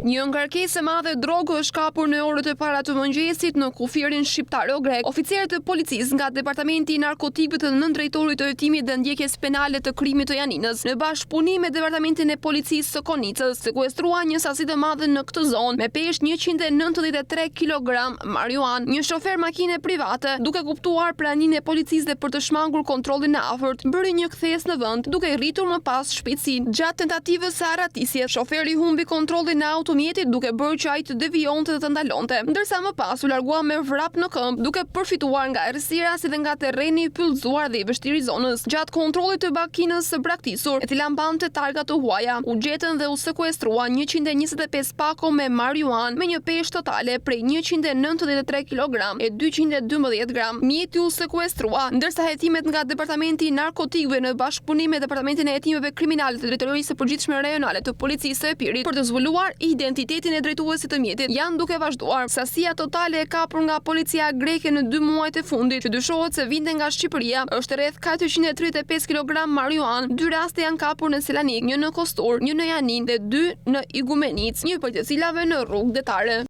Një ngarkesë e madhe drogë është kapur në orët e para të mëngjesit në kufirin shqiptaro-grek. Oficerët e policisë nga Departamenti i Narkotikëve të Nëndrejtorit të hetimit dhe ndjekjes penale të krimit të Janinës, në bashkëpunim me Departamentin e Policisë së Konicës, sekuestruan një sasi të madhe në këtë zonë me peshë 193 kg marijuan. Një shofer makine private, duke kuptuar praninë e policisë dhe për të shmangur kontrollin e afërt, bëri një kthesë në vend, duke rritur më pas shpejtësinë. Gjatë tentativës së arratisjes, shoferi humbi kontrollin e automjetit duke bërë që ai të devionte dhe të ndalonte, ndërsa më pas u largua me vrap në këmbë, duke përfituar nga errësira si dhe nga terreni i pyllëzuar dhe i vështirë i zonës. Gjatë kontrollit të makinës së braktisur, e cila mbante targa të huaja, u gjetën dhe u sekuestruan 125 pako me marijuan me një peshë totale prej 193 kg e 212 gram. Mjeti u sekuestrua, ndërsa hetimet nga Departamenti i Narkotikëve në bashkëpunim me Departamentin e Hetimeve Kriminale të Drejtorisë së Përgjithshme Rajonale të Policisë së Epirit për të zbuluar identitetin e drejtuesit të mjetit janë duke vazhduar. Sasia totale e kapur nga policia greke në 2 muajt e fundit, që dyshohet se vinte nga Shqipëria, është rreth 435 kg marijuan. 2 raste janë kapur në Selanik, një në Kostur, një në Janin dhe 2 në Igumenic, një prej të cilave në rrugë detare.